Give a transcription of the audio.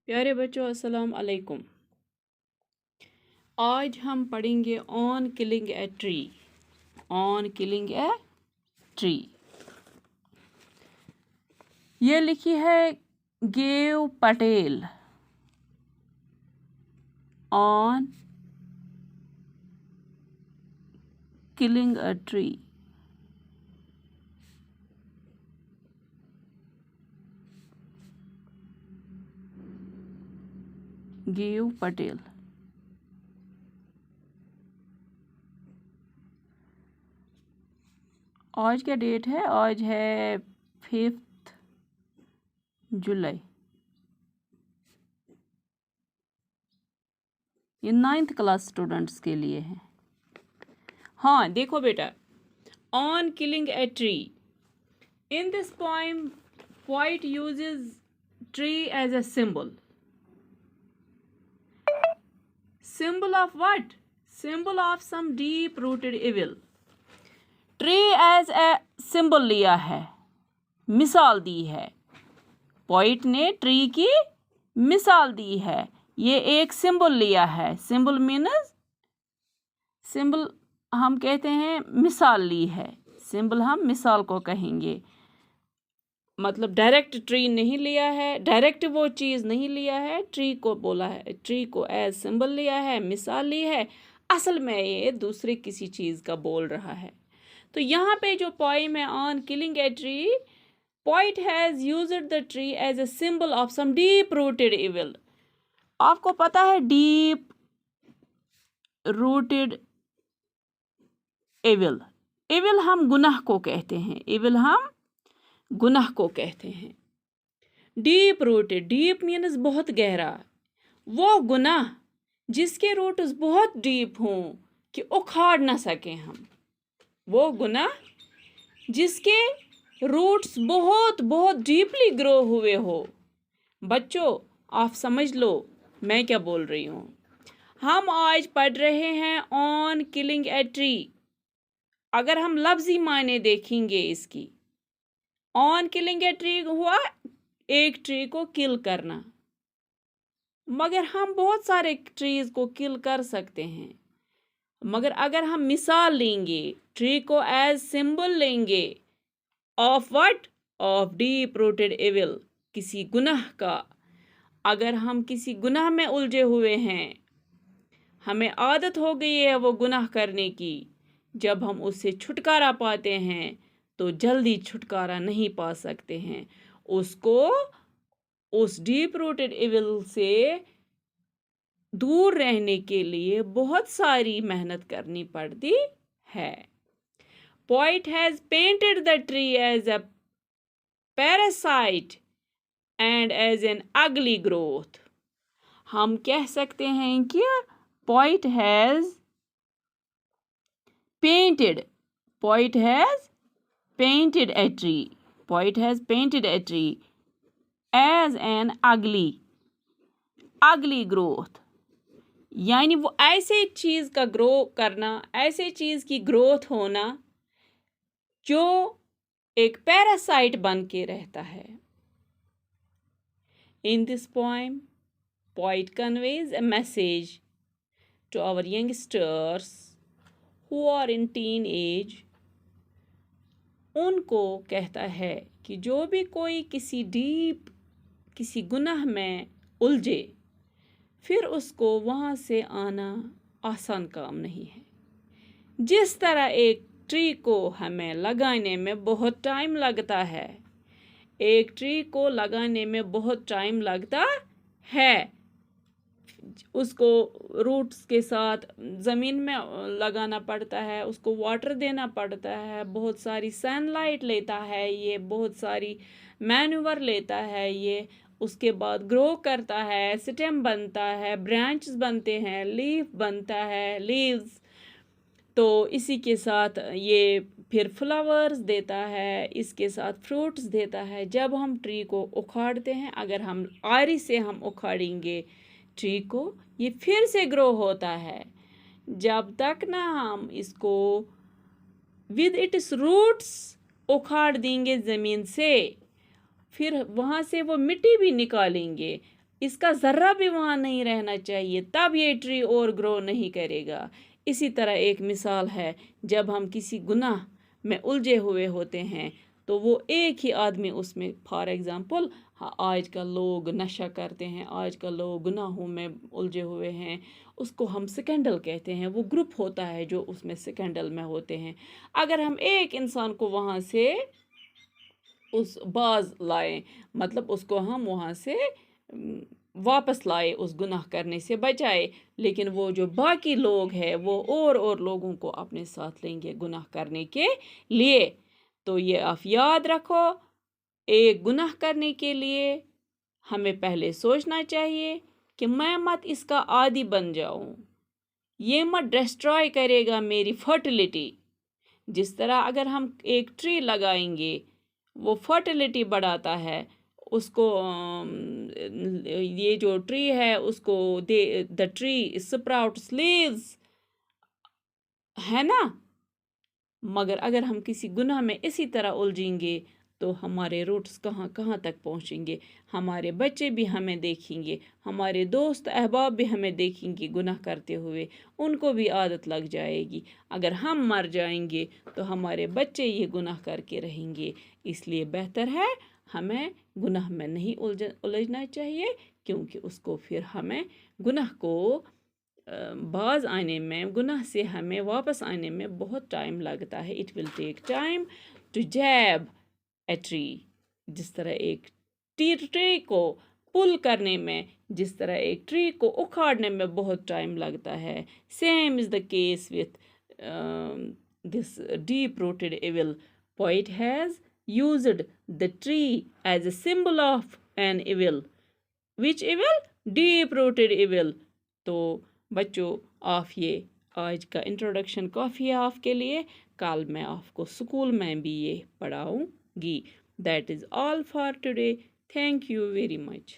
प्यारे बच्चों अस्सलाम अलैकुम। आज हम पढ़ेंगे on killing a tree. On killing a tree ये लिखी है gave Patel. On killing a tree. Gave Patel. आज क्या डेट है? आज है 5 जुलाई। ये 9th क्लास स्टूडेंट्स के लिए है। हाँ देखो बेटा, on killing a tree. In this poem, poet uses tree as a symbol. Symbol of what? Symbol of some deep-rooted evil. Tree as a symbol लिया है, मिसाल दी है। पोइट ने ट्री की मिसाल दी है। ये एक सिंबल लिया है। सिंबल मीन्स, सिंबल हम कहते हैं मिसाल ली है। सिंबल हम मिसाल को कहेंगे। मतलब डायरेक्ट ट्री नहीं लिया है, डायरेक्ट वो चीज़ नहीं लिया है, ट्री को बोला है, ट्री को एज सिंबल लिया है, मिसाल ली है। असल में ये दूसरे किसी चीज़ का बोल रहा है। तो यहाँ पे जो पोइम है on killing a tree, poet has used the tree as a symbol of some deep rooted evil. आपको पता है डीप रूटेड इविल। इविल हम गुनाह को कहते हैं। इविल हम गुनाह को कहते हैं। डीप रूटेड, डीप मीन्स बहुत गहरा। वो गुनाह जिसके रूट्स बहुत डीप हों कि उखाड़ ना सकें हम। वो गुनाह जिसके रूट्स बहुत बहुत डीपली ग्रो हुए हो। बच्चों आप समझ लो मैं क्या बोल रही हूँ। हम आज पढ़ रहे हैं ऑन किलिंग ए ट्री। अगर हम लफ्जी मायने देखेंगे इसकी, ऑन किलिंग ए ट्री हुआ एक ट्री को किल करना। मगर हम बहुत सारे ट्रीज को किल कर सकते हैं। मगर अगर हम मिसाल लेंगे, ट्री को एज सिंबल लेंगे of what? Of deep rooted evil, किसी गुनाह का। अगर हम किसी गुनाह में उलझे हुए हैं, हमें आदत हो गई है वो गुनाह करने की, जब हम उससे छुटकारा पाते हैं तो जल्दी छुटकारा नहीं पा सकते हैं। उसको, उस डीप रूटेड इविल से दूर रहने के लिए बहुत सारी मेहनत करनी पड़ती है। Poet has painted the tree as a parasite and as an ugly growth. हम कह सकते हैं कि poet has painted, poet has painted a tree. Poet has painted a tree as an ugly growth. यानी वो ऐसे चीज़ का ग्रो करना, ऐसे चीज़ की ग्रोथ होना जो एक पैरासाइट बन के रहता है। In this poem, poet conveys a message to our youngsters who are in teenage. उनको कहता है कि जो भी कोई किसी गुनाह में उलझे, फिर उसको वहाँ से आना आसान काम नहीं है। जिस तरह एक ट्री को हमें लगाने में बहुत टाइम लगता है, एक ट्री को लगाने में बहुत टाइम लगता है, उसको रूट्स के साथ ज़मीन में लगाना पड़ता है, उसको वाटर देना पड़ता है, बहुत सारी सनलाइट लेता है, ये बहुत सारी मैन्यूवर लेता है, ये उसके बाद ग्रो करता है, स्टेम बनता है, ब्रांचेस बनते हैं, लीफ बनता है, लीव्स। तो इसी के साथ ये फिर फ्लावर्स देता है, इसके साथ फ्रूट्स देता है। जब हम ट्री को उखाड़ते हैं, अगर हम आरी से हम उखाड़ेंगे ट्री को, ये फिर से ग्रो होता है। जब तक ना हम इसको विद इट्स रूट्स उखाड़ देंगे ज़मीन से, फिर वहाँ से वो मिट्टी भी निकालेंगे, इसका ज़र्रा भी वहाँ नहीं रहना चाहिए, तब ये ट्री और ग्रो नहीं करेगा। इसी तरह एक मिसाल है, जब हम किसी गुनाह में उलझे हुए होते हैं तो वो एक ही आदमी उसमें, फॉर एग्ज़ाम्पल आजकल लोग नशा करते हैं, आजकल लोग गुनाहों में उलझे हुए हैं, उसको हम स्कैंडल कहते हैं। वो ग्रुप होता है जो उसमें स्कैंडल में होते हैं। अगर हम एक इंसान को वहाँ से उस बाज लाएं, मतलब उसको हम वहाँ से वापस लाए, उस गुनाह करने से बचाए, लेकिन वो जो बाकी लोग हैं वो और लोगों को अपने साथ लेंगे गुनाह करने के लिए। तो ये आप याद रखो, एक गुनाह करने के लिए हमें पहले सोचना चाहिए कि मैं मत इसका आदी बन जाऊं, ये मत डिस्ट्रॉय करेगा मेरी फर्टिलिटी। जिस तरह अगर हम एक ट्री लगाएंगे, वो फर्टिलिटी बढ़ाता है, उसको ये जो ट्री है उसको दे, द ट्री स्प्राउट्स लीव्स, है ना। मगर अगर हम किसी गुनाह में इसी तरह उलझेंगे तो हमारे रूट्स कहाँ कहाँ तक पहुँचेंगे। हमारे बच्चे भी हमें देखेंगे, हमारे दोस्त अहबाब भी हमें देखेंगे गुनाह करते हुए, उनको भी आदत लग जाएगी। अगर हम मर जाएंगे तो हमारे बच्चे ये गुनाह करके रहेंगे। इसलिए बेहतर है हमें गुनाह में नहीं उलझना चाहिए, क्योंकि उसको फिर हमें गुनाह को बाज आने में, गुनाह से हमें वापस आने में बहुत टाइम लगता है। It will take time to jab a tree. जिस तरह एक ट्री को पुल करने में, जिस तरह एक ट्री को उखाड़ने में बहुत टाइम लगता है, same is the case with this deep rooted evil. Poet has used the tree as a symbol of an evil. Which evil? Deep rooted evil. तो बच्चों, आप ये आज का इंट्रोडक्शन काफ़ी है आपके लिए। कल मैं आपको स्कूल में भी ये पढ़ाऊँगी। That is all for today. Thank you very much.